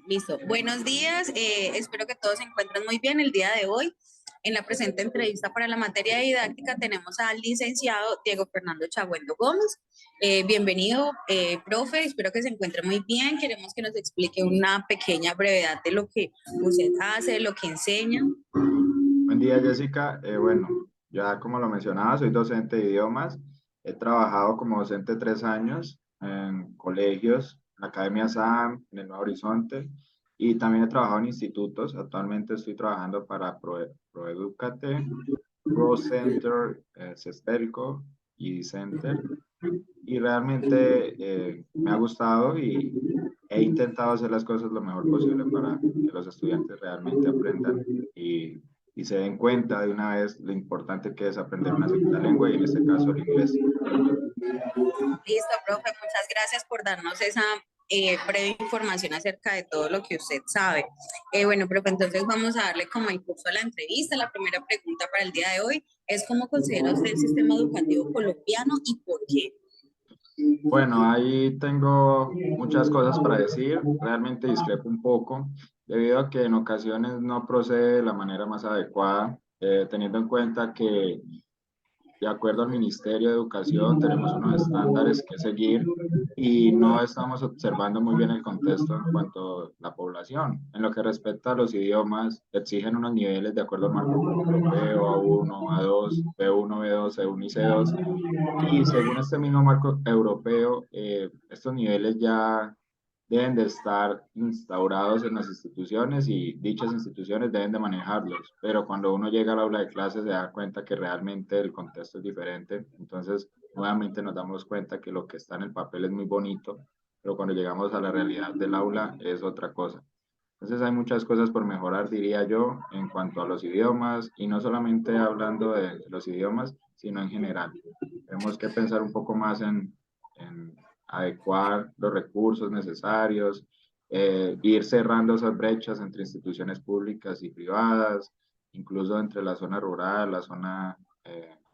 Listo. Buenos días. Espero que todos se encuentren muy bien el día de hoy. En la presente entrevista para la materia de didáctica tenemos al licenciado Diego Fernando Chagüendo Gómez. Bienvenido, profe. Espero que se encuentre muy bien. Queremos que nos explique una pequeña brevedad de lo que usted hace, lo que enseña. Buen día, Jessica. Bueno, ya como lo mencionaba, soy docente de idiomas. He trabajado como docente 3 años en colegios, en la Academia SAM, en el Nuevo Horizonte, y también he trabajado en institutos. Actualmente estoy trabajando para Proeducate, ProCenter, Cestelco y Center. Y realmente me ha gustado y he intentado hacer las cosas lo mejor posible para que los estudiantes realmente aprendan y se den cuenta de una vez lo importante que es aprender una segunda lengua y en este caso el inglés. Listo, profe. Muchas gracias por darnos esa breve información acerca de todo lo que usted sabe. Bueno, profe, entonces vamos a darle como impulso a la entrevista. La primera pregunta para el día de hoy es ¿cómo considera usted el sistema educativo colombiano y por qué? Bueno, ahí tengo muchas cosas para decir. Realmente discrepo un poco debido a que en ocasiones no procede de la manera más adecuada, teniendo en cuenta que de acuerdo al Ministerio de Educación, tenemos unos estándares que seguir y no estamos observando muy bien el contexto en cuanto a la población. En lo que respecta a los idiomas, exigen unos niveles de acuerdo al marco común europeo, A1, A2, B1, B2, C1 y C2. Y según este mismo marco europeo, estos niveles ya deben de estar instaurados en las instituciones y dichas instituciones deben de manejarlos. Pero cuando uno llega al aula de clases se da cuenta que realmente el contexto es diferente. Entonces, nuevamente nos damos cuenta que lo que está en el papel es muy bonito, pero cuando llegamos a la realidad del aula es otra cosa. Entonces hay muchas cosas por mejorar, diría yo, en cuanto a los idiomas, y no solamente hablando de los idiomas, sino en general. Tenemos que pensar un poco más en adecuar los recursos necesarios, ir cerrando esas brechas entre instituciones públicas y privadas, incluso entre la zona rural, la zona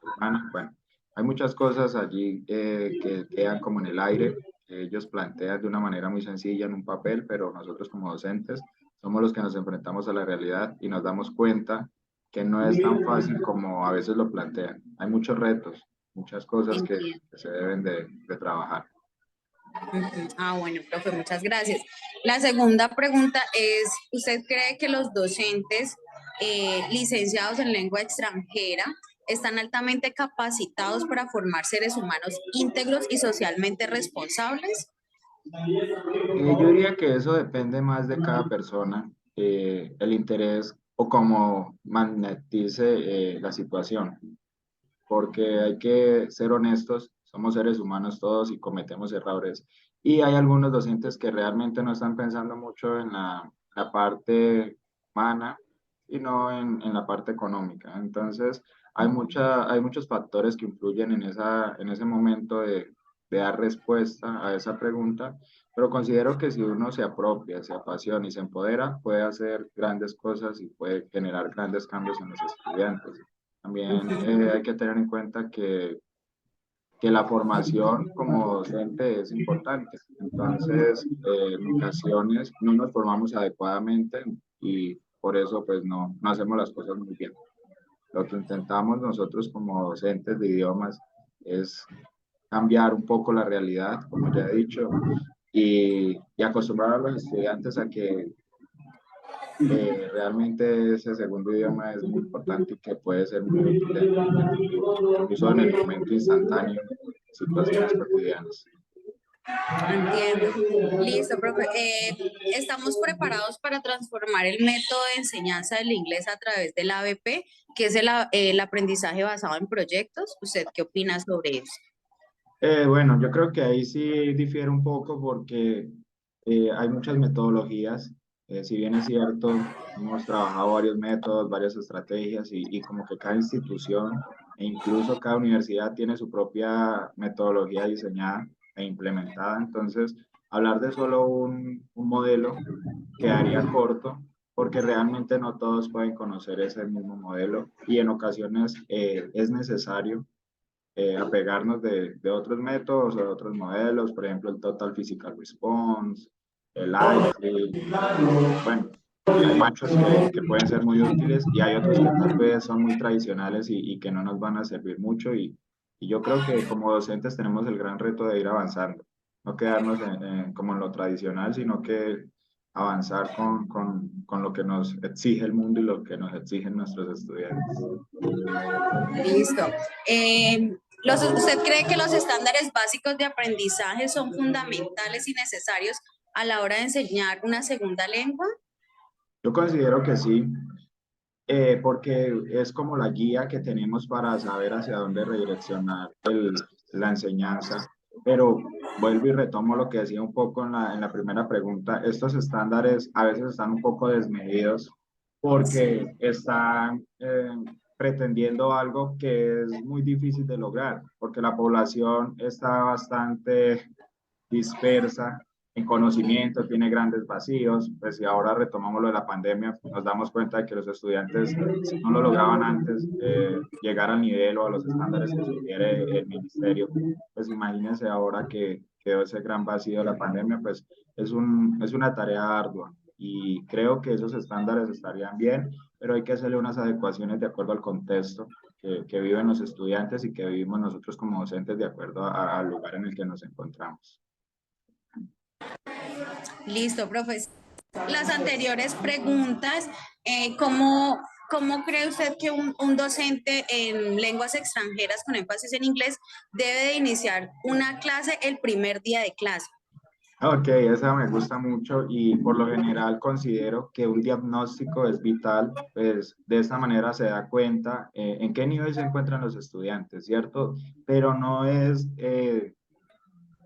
urbana. Bueno, hay muchas cosas allí que quedan como en el aire, que ellos plantean de una manera muy sencilla en un papel, pero nosotros como docentes somos los que nos enfrentamos a la realidad y nos damos cuenta que no es tan fácil como a veces lo plantean. Hay muchos retos, muchas cosas Entiendo. que se deben de trabajar. Ujú. Ah, bueno, profe, muchas gracias. La segunda pregunta es, ¿usted cree que los docentes licenciados en lengua extranjera están altamente capacitados para formar seres humanos íntegros y socialmente responsables? Yo diría que eso depende más de cada persona, el interés o cómo magnetice la situación, porque hay que ser honestos, somos seres humanos todos y cometemos errores. Y hay algunos docentes que realmente no están pensando mucho en la parte humana, sino en la parte económica. Entonces, hay muchos factores que influyen en ese momento de dar respuesta a esa pregunta, pero considero que si uno se apropia, se apasiona y se empodera, puede hacer grandes cosas y puede generar grandes cambios en los estudiantes. También hay que tener en cuenta que la formación como docente es importante. Entonces, en ocasiones no nos formamos adecuadamente y por eso pues no hacemos las cosas muy bien. Lo que intentamos nosotros como docentes de idiomas es cambiar un poco la realidad, como ya he dicho, y acostumbrar a los estudiantes a que realmente ese segundo idioma es muy importante y que puede ser muy útil en el futuro, incluso en el momento instantáneo, situaciones cotidianas. Entiendo. Listo, profe. ¿Estamos preparados para transformar el método de enseñanza del inglés a través del ABP, que es el aprendizaje basado en proyectos? ¿Usted qué opina sobre eso? Bueno, yo creo que ahí sí difiere un poco porque hay muchas metodologías. Si bien es cierto, hemos trabajado varios métodos, varias estrategias y como que cada institución e incluso cada universidad tiene su propia metodología diseñada e implementada. Entonces, hablar de solo un modelo quedaría corto porque realmente no todos pueden conocer ese mismo modelo y en ocasiones es necesario apegarnos de otros métodos o de otros modelos, por ejemplo, el Total Physical Response, el iFlip, bueno, hay muchos que pueden ser muy útiles y hay otros que tal vez son muy tradicionales y que no nos van a servir mucho y yo creo que como docentes tenemos el gran reto de ir avanzando, no quedarnos como en lo tradicional, sino que avanzar con lo que nos exige el mundo y lo que nos exigen nuestros estudiantes. Listo. ¿Usted cree que los estándares básicos de aprendizaje son fundamentales y necesarios a la hora de enseñar una segunda lengua? Yo considero que sí, porque es como la guía que tenemos para saber hacia dónde redireccionar la enseñanza. Pero vuelvo y retomo lo que decía un poco en la primera pregunta. Estos estándares a veces están un poco desmedidos porque están pretendiendo algo que es muy difícil de lograr, porque la población está bastante dispersa en conocimiento, tiene grandes vacíos, pues si ahora retomamos lo de la pandemia, nos damos cuenta de que los estudiantes, si no lo lograban antes, llegar al nivel o a los estándares que sugiere el ministerio, pues imagínense ahora que quedó ese gran vacío de la pandemia, pues es una tarea ardua y creo que esos estándares estarían bien, pero hay que hacerle unas adecuaciones de acuerdo al contexto que viven los estudiantes y que vivimos nosotros como docentes de acuerdo al lugar en el que nos encontramos. Listo, profesor. Las anteriores preguntas, ¿cómo cree usted que un docente en lenguas extranjeras con énfasis en inglés debe de iniciar una clase el primer día de clase? Ok, esa me gusta mucho y por lo general considero que un diagnóstico es vital, pues de esta manera se da cuenta en qué nivel se encuentran los estudiantes, ¿cierto? Pero no es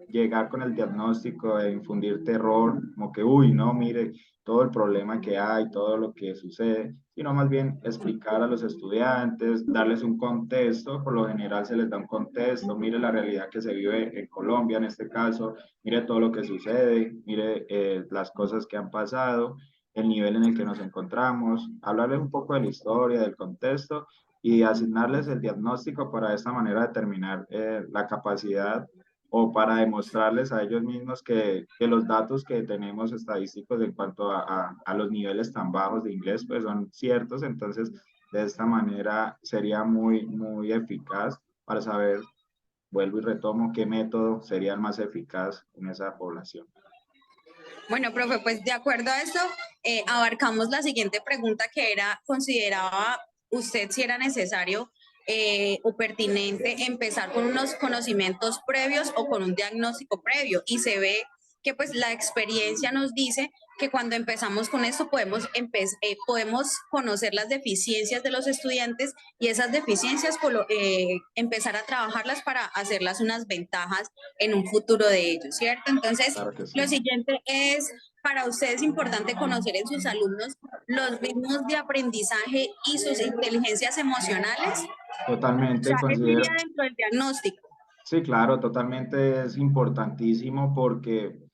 llegar con el diagnóstico e infundir terror, como que, uy, no, mire todo el problema que hay, todo lo que sucede, sino más bien explicar a los estudiantes, darles un contexto, por lo general se les da un contexto, mire la realidad que se vive en Colombia en este caso, mire todo lo que sucede, mire las cosas que han pasado, el nivel en el que nos encontramos, hablarles un poco de la historia, del contexto y asignarles el diagnóstico para de esta manera determinar la capacidad o para demostrarles a ellos mismos que los datos que tenemos estadísticos en cuanto a los niveles tan bajos de inglés pues son ciertos, entonces de esta manera sería muy eficaz para saber, vuelvo y retomo, qué método sería el más eficaz en esa población. Bueno, profe, pues de acuerdo a esto, abarcamos la siguiente pregunta que era, ¿consideraba usted si era necesario o pertinente empezar con unos conocimientos previos o con un diagnóstico previo? Y se ve que pues la experiencia nos dice que cuando empezamos con esto podemos conocer las deficiencias de los estudiantes y esas deficiencias empezar a trabajarlas para hacerlas unas ventajas en un futuro de ellos, ¿cierto? Entonces, Claro que lo sí. siguiente es, para ustedes es importante conocer en sus alumnos los ritmos de aprendizaje y sus inteligencias emocionales. O Totalmente, sea, eso iría considero, dentro del diagnóstico. sí, claro, totalmente es importantísimo porque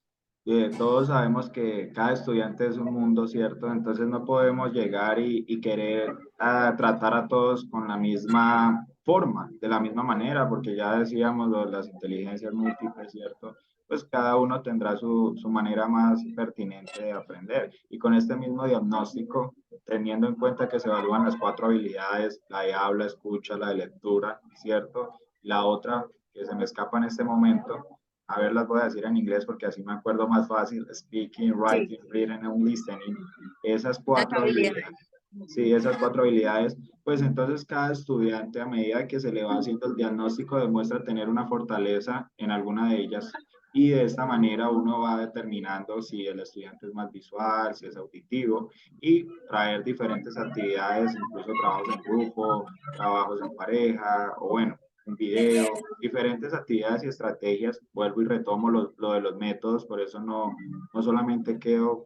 todos sabemos que cada estudiante es un mundo, ¿cierto? Entonces no podemos llegar y querer tratar a todos con la misma forma, de la misma manera, porque ya decíamos lo de las inteligencias múltiples, ¿cierto? Pues cada uno tendrá su manera más pertinente de aprender. Y con este mismo diagnóstico, teniendo en cuenta que se evalúan las cuatro habilidades, la de habla, escucha, la de lectura, ¿cierto? La otra que se me escapa en este momento, a ver, las voy a decir en inglés porque así me acuerdo más fácil, speaking, Sí, writing, reading and listening, esas las cuatro habilidades. habilidades, sí, esas cuatro habilidades, pues entonces cada estudiante a medida que se le va haciendo el diagnóstico demuestra tener una fortaleza en alguna de ellas y de esta manera uno va determinando si el estudiante es más visual, si es auditivo y traer diferentes actividades, incluso trabajos en grupo, trabajos en pareja o bueno, un video, diferentes actividades y estrategias. Vuelvo y retomo lo de los métodos, por eso no solamente quedo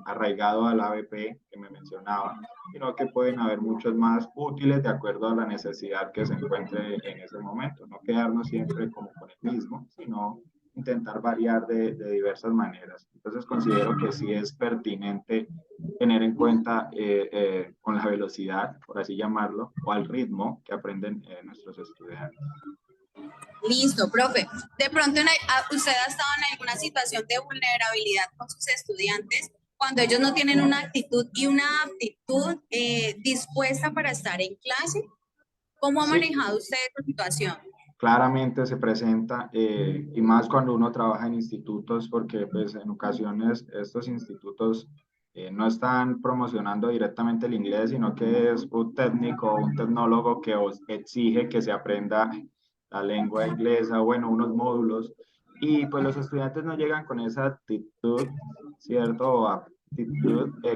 arraigado al ABP que me mencionaba, sino que pueden haber muchos más útiles de acuerdo a la necesidad que se encuentre en ese momento. No quedarnos siempre como con el mismo, sino intentar variar de diversas maneras. Entonces considero que sí es pertinente tener en cuenta con la velocidad, por así llamarlo, o al ritmo que aprenden nuestros estudiantes. Listo, profe. De pronto, ¿usted ha estado en alguna situación de vulnerabilidad con sus estudiantes cuando ellos no tienen una actitud y una aptitud dispuesta para estar en clase? ¿Cómo ha Sí, manejado usted esa situación? claramente se presenta, y más cuando uno trabaja en institutos, porque pues en ocasiones estos institutos no están promocionando directamente el inglés, sino que es un técnico, un tecnólogo que os exige que se aprenda la lengua inglesa, bueno, unos módulos, y pues los estudiantes no llegan con esa actitud, ¿cierto? O actitud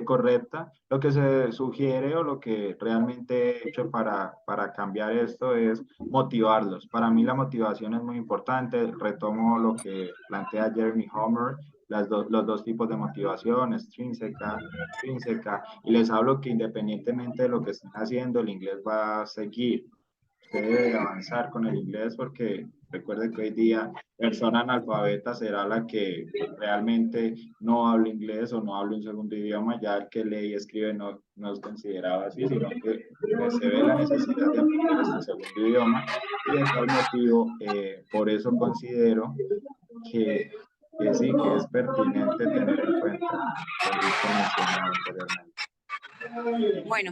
correcta. Lo que se sugiere o lo que realmente he hecho para cambiar esto es motivarlos. Para mí la motivación es muy importante. Retomo lo que plantea Jeremy Homer, los dos tipos de motivación, extrínseca, intrínseca, y les hablo que independientemente de lo que estén haciendo, el inglés va a seguir. Usted debe avanzar con el inglés porque recuerde que hoy día persona analfabeta será la que realmente no habla inglés o no habla un segundo idioma, ya el que lee y escribe no es considerado así, sino que pues, se ve la necesidad de aprender este segundo idioma y de tal motivo, por eso considero que, que sí, que es pertinente tener en cuenta lo dicho mencionado anteriormente. Bueno,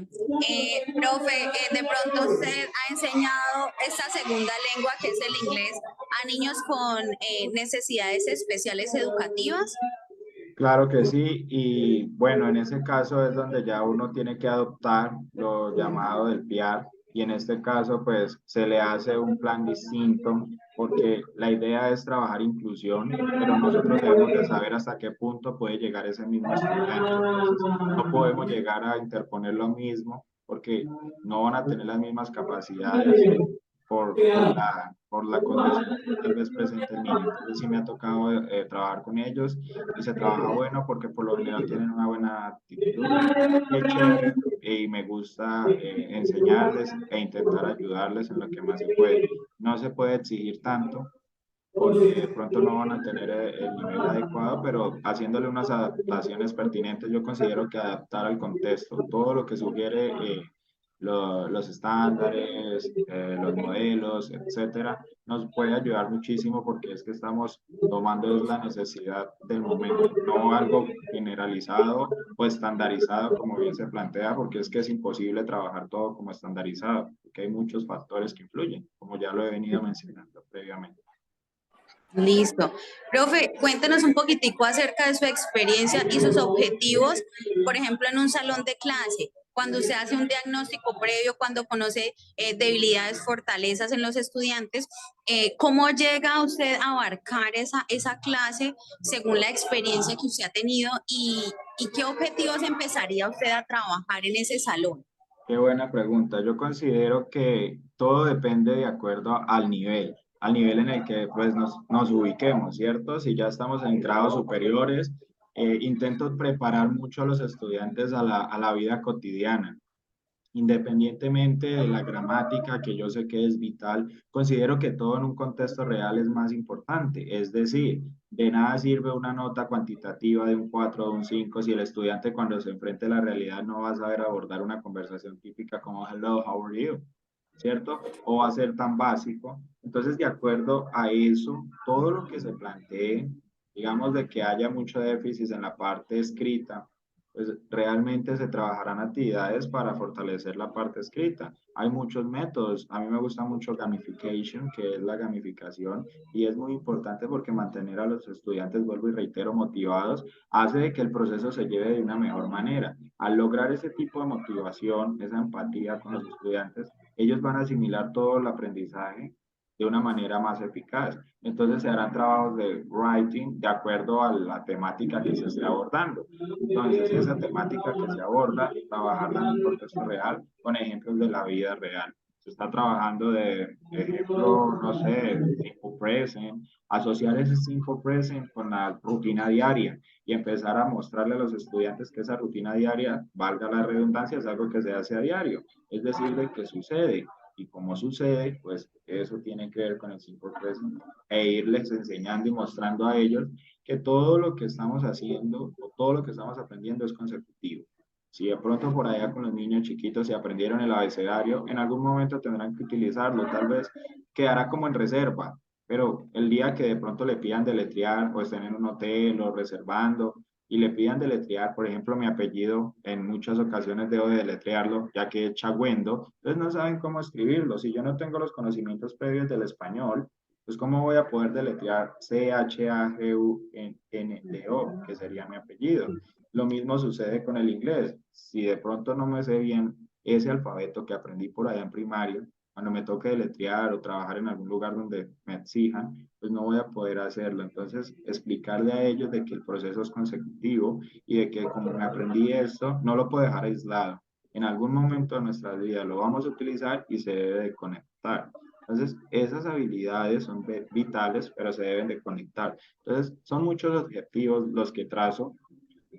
profe, de pronto usted ha enseñado esta segunda lengua que es el inglés a niños con necesidades especiales educativas. Claro que sí, y bueno, en ese caso es donde ya uno tiene que adoptar lo llamado del PIAR, y en este caso pues se le hace un plan distinto, porque la idea es trabajar inclusión, pero nosotros debemos de saber hasta qué punto puede llegar ese mismo estudiante. Entonces, no podemos llegar a interponer lo mismo, porque no van a tener las mismas capacidades por la condición que tal vez presente el niño. Entonces sí me ha tocado trabajar con ellos y se trabaja bueno porque por lo general tienen una buena actitud y es chévere y me gusta enseñarles e intentar ayudarles en lo que más se puede. No se puede exigir tanto porque de pronto no van a tener el nivel adecuado, pero haciéndole unas adaptaciones pertinentes, yo considero que adaptar al contexto, todo lo que sugiere los estándares, los modelos, etcétera, nos puede ayudar muchísimo porque es que estamos tomando es la necesidad del momento, no algo generalizado o estandarizado como bien se plantea, porque es que es imposible trabajar todo como estandarizado, porque hay muchos factores que influyen, como ya lo he venido mencionando previamente. Listo. Profe, cuéntenos un poquitico acerca de su experiencia y sus objetivos, por ejemplo, en un salón de clase, cuando usted hace un diagnóstico previo, cuando conoce debilidades, fortalezas en los estudiantes, ¿cómo llega usted a abarcar esa clase según la experiencia que usted ha tenido y qué objetivos empezaría usted a trabajar en ese salón? Qué buena pregunta. Yo considero que todo depende de acuerdo al nivel en el que pues, nos ubiquemos, ¿cierto? Si ya estamos en grados superiores, intento preparar mucho a los estudiantes a la vida cotidiana. Independientemente de la gramática, que yo sé que es vital, considero que todo en un contexto real es más importante. Es decir, de nada sirve una nota cuantitativa de un 4 o un 5 si el estudiante cuando se enfrente a la realidad no va a saber abordar una conversación típica como hello, how are you, ¿cierto? O va a ser tan básico. Entonces, de acuerdo a eso, todo lo que se plantee, digamos de que haya mucho déficit en la parte escrita, pues realmente se trabajarán actividades para fortalecer la parte escrita. Hay muchos métodos. A mí me gusta mucho gamification, que es la gamificación, y es muy importante porque mantener a los estudiantes, vuelvo y reitero, motivados, hace de que el proceso se lleve de una mejor manera. Al lograr ese tipo de motivación, esa empatía con los estudiantes, ellos van a asimilar todo el aprendizaje de una manera más eficaz. Entonces se harán trabajos de writing de acuerdo a la temática que se esté abordando. Entonces, esa temática que se aborda, trabajarla en un contexto real con ejemplos de la vida real. Se está trabajando de ejemplo, no sé, simple present, asociar ese simple present con la rutina diaria y empezar a mostrarle a los estudiantes que esa rutina diaria, valga la redundancia, es algo que se hace a diario, es decir, de que sucede. Y como sucede, pues eso tiene que ver con el simple present e irles enseñando y mostrando a ellos que todo lo que estamos haciendo o todo lo que estamos aprendiendo es consecutivo. Si de pronto por allá con los niños chiquitos se aprendieron el abecedario, en algún momento tendrán que utilizarlo, tal vez quedará como en reserva, pero el día que de pronto le pidan deletrear o estén en un hotel o reservando y le pidan deletrear, por ejemplo, mi apellido, en muchas ocasiones debo de deletrearlo, ya que es Chagüendo, entonces no saben cómo escribirlo. Si yo no tengo los conocimientos previos del español, pues ¿cómo voy a poder deletrear Chagundo, que sería mi apellido? Lo mismo sucede con el inglés. Si de pronto no me sé bien ese alfabeto que aprendí por allá en primario, cuando me toque deletrear o trabajar en algún lugar donde me exijan, pues no voy a poder hacerlo. Entonces, explicarle a ellos de que el proceso es consecutivo y de que como me aprendí esto, no lo puedo dejar aislado. En algún momento de nuestra vida lo vamos a utilizar y se debe de conectar. Entonces, esas habilidades son vitales, pero se deben de conectar. Entonces, son muchos objetivos los que trazo,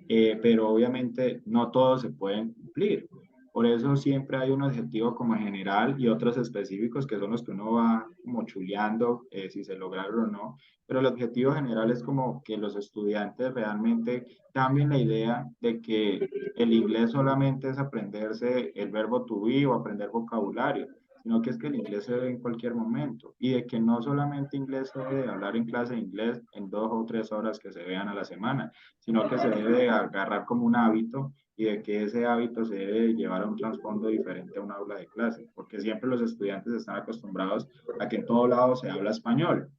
pero obviamente no todos se pueden cumplir. Por eso siempre hay un objetivo como general y otros específicos que son los que uno va como chuleando si se lograron o no. Pero el objetivo general es como que los estudiantes realmente cambien la idea de que el inglés solamente es aprenderse el verbo to be o aprender vocabulario, sino que es que el inglés se ve en cualquier momento y de que no solamente inglés se debe hablar en clase de inglés en 2 o 3 horas que se vean a la semana, sino que se debe agarrar como un hábito y de que ese hábito se debe llevar a un trasfondo diferente a un aula de clase, porque siempre los estudiantes están acostumbrados a que en todo lado se habla español.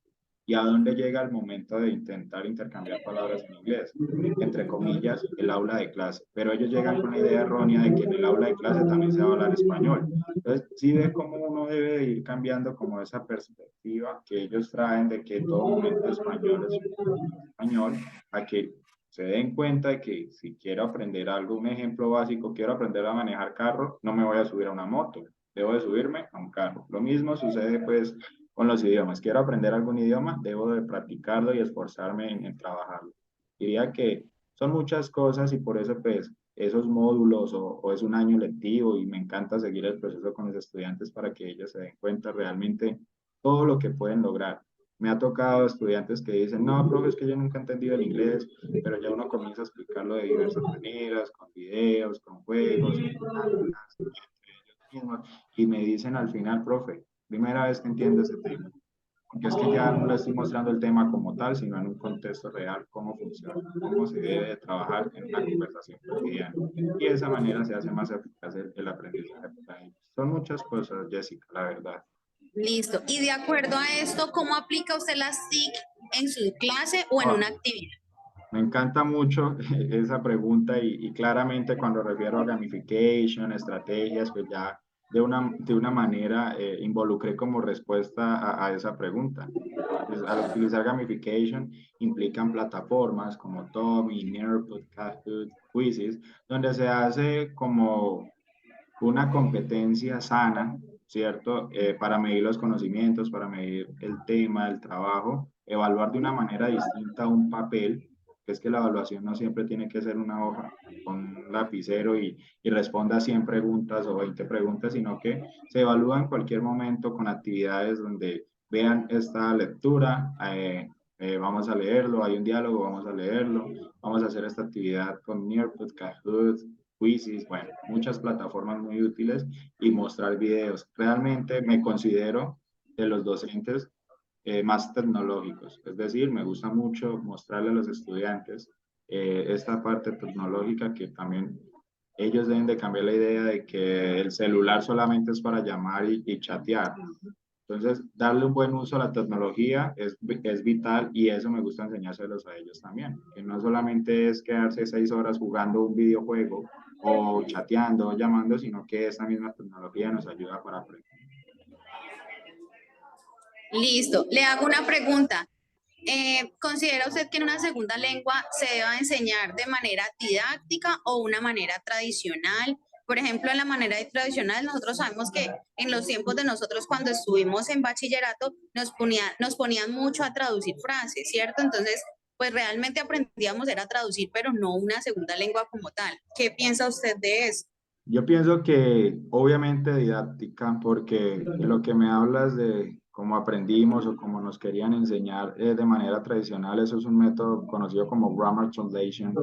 ¿Y a dónde llega el momento de intentar intercambiar palabras en inglés? Entre comillas, el aula de clase. Pero ellos llegan con la idea errónea de que en el aula de clase también se va a hablar español. Entonces, sí ve cómo uno debe de ir cambiando como esa perspectiva que ellos traen de que todo momento español es español, a que se den cuenta de que si quiero aprender algo, un ejemplo básico, quiero aprender a manejar carro, no me voy a subir a una moto, debo de subirme a un carro. Lo mismo sucede pues con los idiomas. Quiero aprender algún idioma, debo de practicarlo y esforzarme en trabajarlo. Diría que son muchas cosas y por eso pues esos módulos o es un año lectivo y me encanta seguir el proceso con los estudiantes para que ellos se den cuenta realmente todo lo que pueden lograr. Me ha tocado estudiantes que dicen, no, profe, es que yo nunca he entendido el inglés, pero ya uno comienza a explicarlo de diversas maneras, con videos, con juegos, con dinámicas, entre ellos mismos, y me dicen al final, profe, primera vez que entiendo ese tema, porque es que ya no le estoy mostrando el tema como tal, sino en un contexto real, cómo funciona, cómo se debe de trabajar en una conversación cotidiana. Y de esa manera se hace más eficaz el aprendizaje para ellos. Son muchas cosas, Jessica, la verdad. Listo. Y de acuerdo a esto, ¿cómo aplica usted las TIC en su clase o en Oh, una actividad? me encanta mucho esa pregunta y claramente cuando refiero a gamification, estrategias, pues ya de una manera involucré como respuesta a esa pregunta. Pues, al utilizar gamification implican plataformas como Toby, Nearpod, Kahoot, Quizzes, donde se hace como una competencia sana, ¿cierto? Para medir los conocimientos, para medir el tema, el trabajo, evaluar de una manera distinta un papel, que es que la evaluación no siempre tiene que ser una hoja con un lapicero y responda 100 preguntas o 20 preguntas, sino que se evalúa en cualquier momento con actividades donde vean esta lectura, vamos a leerlo, hay un diálogo, vamos a leerlo, vamos a hacer esta actividad con Nearpod, Kahoot, Quizzes, bueno, muchas plataformas muy útiles y mostrar videos. Realmente me considero de los docentes más tecnológicos, es decir, me gusta mucho mostrarle a los estudiantes esta parte tecnológica que también ellos deben de cambiar la idea de que el celular solamente es para llamar y chatear. Entonces, darle un buen uso a la tecnología es vital y eso me gusta enseñárselos a ellos también, que no solamente es quedarse 6 horas jugando un videojuego o chateando o llamando, sino que esta misma tecnología nos ayuda para aprender. Listo. Le hago una pregunta. ¿Considera usted que en una segunda lengua se deba enseñar de manera didáctica o una manera tradicional? Por ejemplo, en la manera tradicional, nosotros sabemos que en los tiempos de nosotros, cuando estuvimos en bachillerato, nos ponían mucho a traducir frases, ¿cierto? Entonces, pues realmente aprendíamos era a traducir, pero no una segunda lengua como tal. ¿Qué piensa usted de eso? Yo pienso que obviamente didáctica, porque lo que me hablas de cómo aprendimos o cómo nos querían enseñar de manera tradicional, eso es un método conocido como Grammar Translation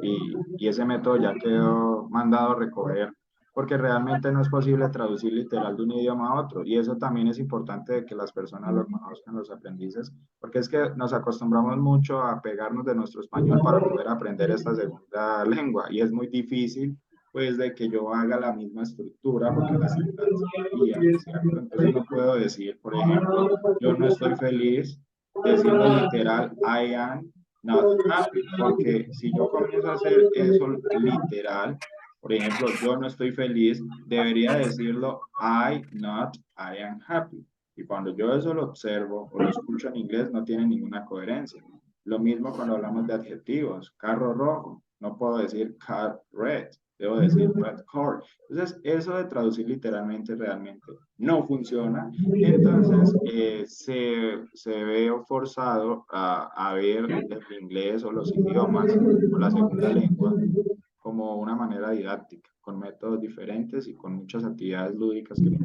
y ese método ya quedó mandado a recoger porque realmente no es posible traducir literal de un idioma a otro. Y eso también es importante de que las personas lo conozcan, los aprendices, porque es que nos acostumbramos mucho a pegarnos de nuestro español para poder aprender esta segunda lengua, y es muy difícil pues de que yo haga la misma estructura porque la sintaxis varía, ¿cierto? Entonces no puedo decir, por ejemplo, yo no estoy feliz, decirlo literal, I am not happy, porque si yo comienzo a hacer eso literal, por ejemplo, yo no estoy feliz, debería decirlo I am happy. Y cuando yo eso lo observo o lo escucho en inglés, no tiene ninguna coherencia. Lo mismo cuando hablamos de adjetivos, carro rojo, no puedo decir car red, debo decir red car. Entonces, eso de traducir literalmente realmente no funciona. Entonces, se ve forzado a ver el inglés o los idiomas o la segunda lengua como una manera didáctica, con métodos diferentes y con muchas actividades lúdicas que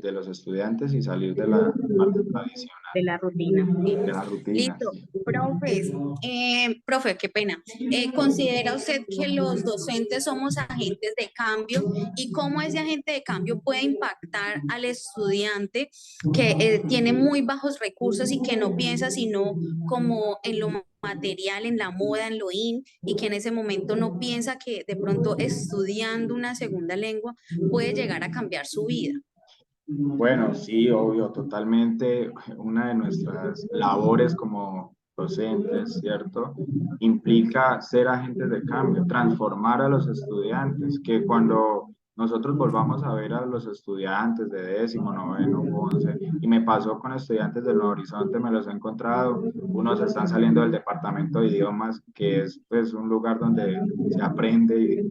de los estudiantes y salir de la parte tradicional, de la rutina. Sí. de las rutinas. Listo. Profe, qué pena. ¿Considera usted que los docentes somos agentes de cambio y cómo ese agente de cambio puede impactar al estudiante que tiene muy bajos recursos y que no piensa sino como en lo material, en la moda, en lo in, y que en ese momento no piensa que de pronto estudiando una segunda lengua puede llegar a cambiar su vida? Bueno, sí, obvio, totalmente. Una de nuestras labores como docentes, ¿cierto? Implica ser agentes de cambio, transformar a los estudiantes, que cuando nosotros volvamos a ver a los estudiantes de décimo, noveno, once, y me pasó con estudiantes del Nuevo Horizonte, me los he encontrado, unos están saliendo del departamento de idiomas, que es pues un lugar donde se aprende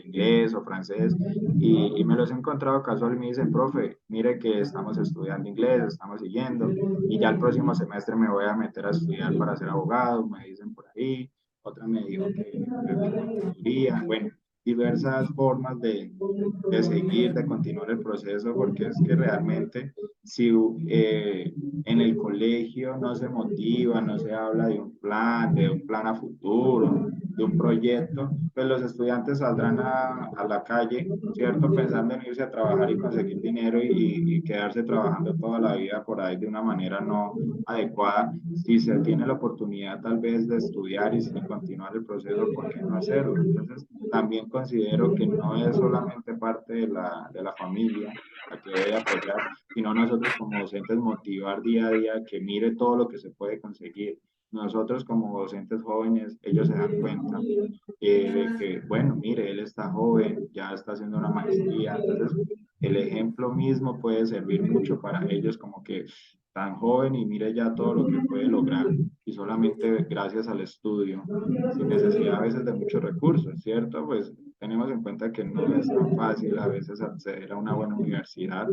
inglés o francés, y me los he encontrado casual y me dicen, profe, mire que estamos estudiando inglés, estamos siguiendo, y ya el próximo semestre me voy a meter a estudiar para ser abogado, me dicen por ahí, otra me dijo que contaduría, bueno, diversas formas de seguir, de continuar el proceso, porque es que realmente si en el colegio no se motiva, no se habla de un plan a futuro, de un proyecto, pues los estudiantes saldrán a la calle, ¿cierto? Pensando en irse a trabajar y conseguir dinero y quedarse trabajando toda la vida por ahí de una manera no adecuada. Si se tiene la oportunidad tal vez de estudiar y continuar el proceso, ¿por qué no hacerlo? Entonces, también considero que no es solamente parte de la familia la que debe apoyar, sino nosotros como docentes motivar día a día que mire todo lo que se puede conseguir. Nosotros como docentes jóvenes, ellos se dan cuenta de que, bueno, mire, él está joven, ya está haciendo una maestría, entonces el ejemplo mismo puede servir mucho para ellos como que tan joven y mire ya todo lo que puede lograr y solamente gracias al estudio, sin necesidad a veces de muchos recursos, ¿cierto? Pues tenemos en cuenta que no es tan fácil a veces acceder a una buena universidad,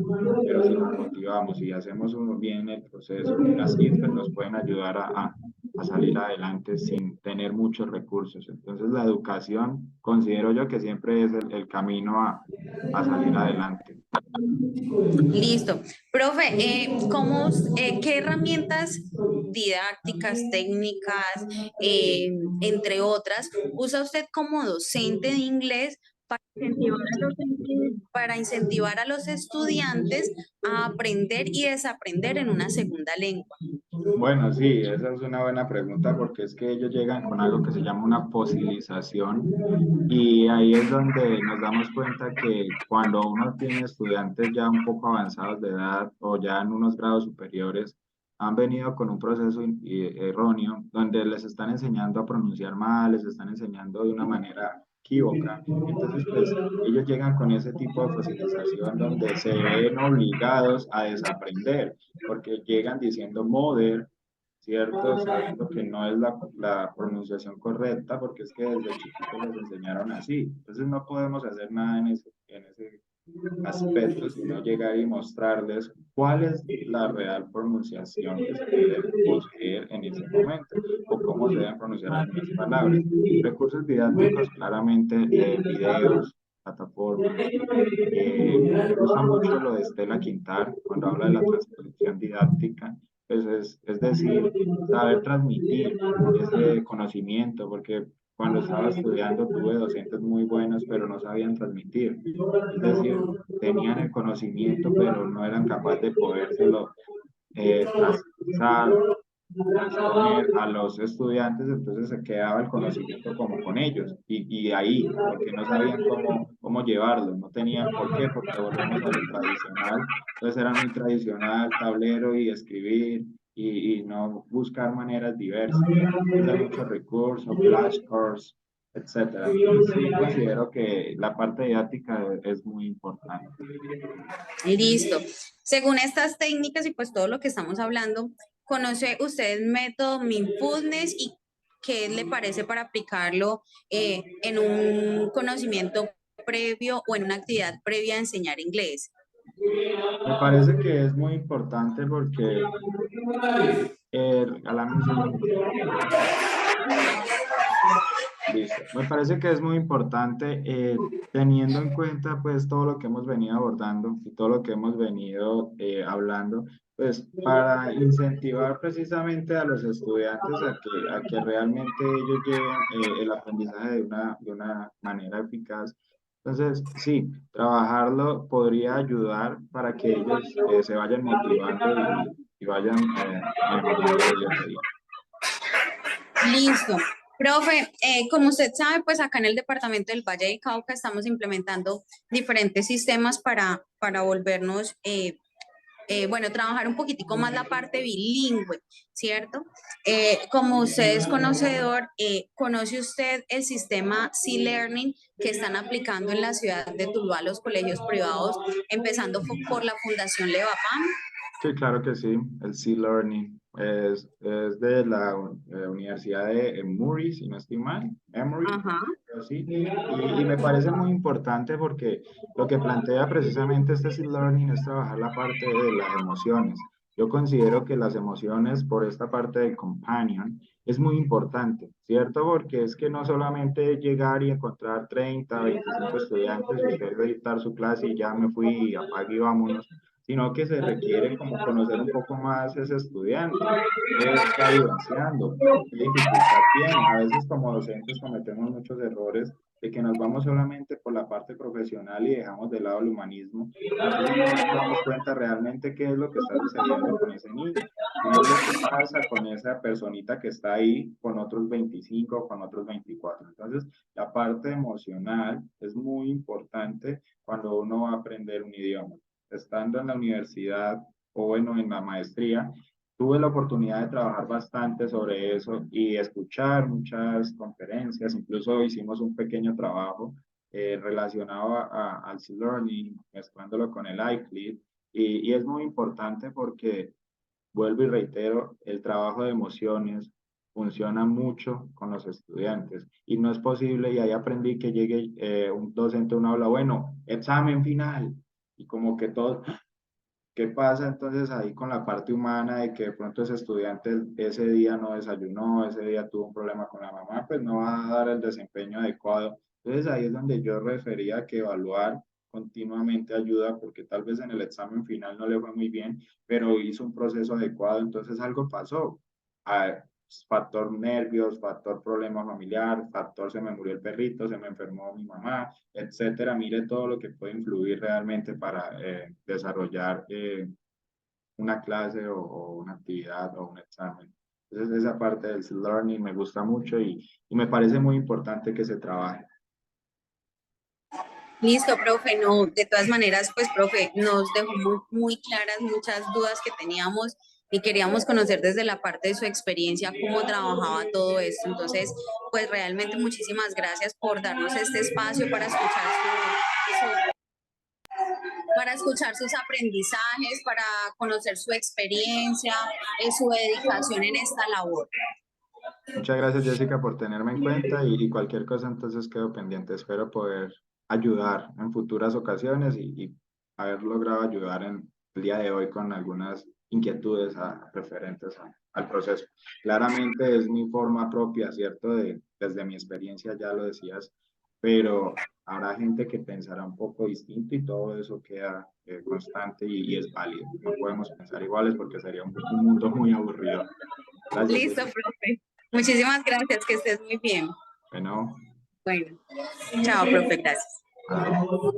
pero si nos motivamos y hacemos bien el proceso, las cifras nos pueden ayudar a salir adelante sin tener muchos recursos. Entonces la educación considero yo que siempre es el camino a salir adelante. Listo. Profe, ¿qué herramientas didácticas, técnicas, entre otras, usa usted como docente de inglés para incentivar a los estudiantes a aprender y desaprender en una segunda lengua? Bueno, sí, esa es una buena pregunta porque es que ellos llegan con algo que se llama una fosilización y ahí es donde nos damos cuenta que cuando uno tiene estudiantes ya un poco avanzados de edad o ya en unos grados superiores, han venido con un proceso erróneo donde les están enseñando a pronunciar mal, les están enseñando de una manera equívoca. Entonces, pues ellos llegan con ese tipo de fosilización donde se ven obligados a desaprender porque llegan diciendo mother, ¿cierto? Sabiendo que no es la pronunciación correcta, porque es que desde chiquitos les enseñaron así. Entonces no podemos hacer nada en ese aspecto, sino llegar y mostrarles cuál es la real pronunciación que se debe poseer en ese momento, o cómo se deben pronunciar algunas palabras. Recursos didácticos, claramente, videos, plataformas. Me gusta mucho lo de Estela Quintar cuando habla de la transposición didáctica, pues es decir, saber transmitir ese conocimiento, porque cuando estaba estudiando tuve docentes muy buenos, pero no sabían transmitir. Es decir, tenían el conocimiento, pero no eran capaces de podérselo traspasar, transponer a los estudiantes, entonces se quedaba el conocimiento como con ellos y ahí, porque no sabían cómo llevarlo, no tenían por qué, porque volvemos a lo tradicional, entonces era muy tradicional, tablero y escribir y no buscar maneras diversas. Entonces hay muchos recursos, flashcards, etcétera. Entonces sí considero que la parte didáctica es muy importante. Listo. Según estas técnicas y pues todo lo que estamos hablando, ¿conoce usted el método Mindfulness y qué le parece para aplicarlo en un conocimiento previo o en una actividad previa a enseñar inglés? Me parece que es muy importante porque, alame un segundo. Listo. Me parece que es muy importante, teniendo en cuenta pues todo lo que hemos venido abordando y todo lo que hemos venido hablando, pues para incentivar precisamente a los estudiantes a que realmente ellos lleven el aprendizaje de una manera eficaz. Entonces, sí, trabajarlo podría ayudar para que ellos se vayan motivando y vayan mejorando día a día. Listo. Profe, como usted sabe, pues acá en el departamento del Valle del Cauca estamos implementando diferentes sistemas para volvernos, bueno, trabajar un poquitico más la parte bilingüe, ¿cierto? Como usted es conocedor, ¿conoce usted el sistema C-Learning que están aplicando en la ciudad de Tuluá a los colegios privados, empezando por la Fundación Levapam? Sí, claro que sí. El C-Learning es de la Universidad de Emory, si no estoy mal, Emory, Ajá. pero sí. Y me parece muy importante porque lo que plantea precisamente este C-Learning es trabajar la parte de las emociones. Yo considero que las emociones, por esta parte del companion, es muy importante, ¿cierto? Porque es que no solamente llegar y encontrar 30, 25 estudiantes y usted dictar su clase y ya me fui, apague y vámonos, sino que se requiere como conocer un poco más ese estudiante, qué está vivenciando, qué dificultad tiene. A veces como docentes cometemos muchos errores de que nos vamos solamente por la parte profesional y dejamos de lado el humanismo. Entonces no nos damos cuenta realmente qué es lo que está sucediendo con ese niño, qué es lo que pasa con esa personita que está ahí con otros 25 o con otros 24. Entonces la parte emocional es muy importante cuando uno va a aprender un idioma. Estando en la universidad o bueno, en la maestría, tuve la oportunidad de trabajar bastante sobre eso y escuchar muchas conferencias, incluso hicimos un pequeño trabajo relacionado al C-Learning, mezclándolo con el iClip, y es muy importante porque, vuelvo y reitero, el trabajo de emociones funciona mucho con los estudiantes y no es posible, y ahí aprendí que llegue un docente a un aula, bueno, examen final, y como que todo, ¿qué pasa entonces ahí con la parte humana de que de pronto ese estudiante ese día no desayunó, ese día tuvo un problema con la mamá, pues no va a dar el desempeño adecuado? Entonces ahí es donde yo refería que evaluar continuamente ayuda, porque tal vez en el examen final no le fue muy bien, pero hizo un proceso adecuado, entonces algo pasó. Ah, factor nervios, factor problema familiar, factor se me murió el perrito, se me enfermó mi mamá, etcétera. Mire todo lo que puede influir realmente para desarrollar una clase o una actividad o un examen. Entonces esa parte del learning me gusta mucho y me parece muy importante que se trabaje. Listo, profe. No, de todas maneras, pues, profe, nos dejó muy claras muchas dudas que teníamos y queríamos conocer desde la parte de su experiencia cómo trabajaba todo esto. Entonces, pues, realmente muchísimas gracias por darnos este espacio para escuchar para escuchar sus aprendizajes, para conocer su experiencia, su dedicación en esta labor. Muchas gracias, Jessica, por tenerme en cuenta y cualquier cosa entonces quedo pendiente. Espero poder ayudar en futuras ocasiones y haber logrado ayudar en el día de hoy con algunas inquietudes referentes al proceso. Claramente es mi forma propia, ¿cierto? Desde mi experiencia ya lo decías, pero habrá gente que pensará un poco distinto y todo eso queda constante y es válido. No podemos pensar iguales porque sería un mundo muy aburrido. Gracias, Listo, Jessica. profe. Muchísimas gracias, que estés muy bien. Bueno. Bueno, chao, profe, gracias. Chao.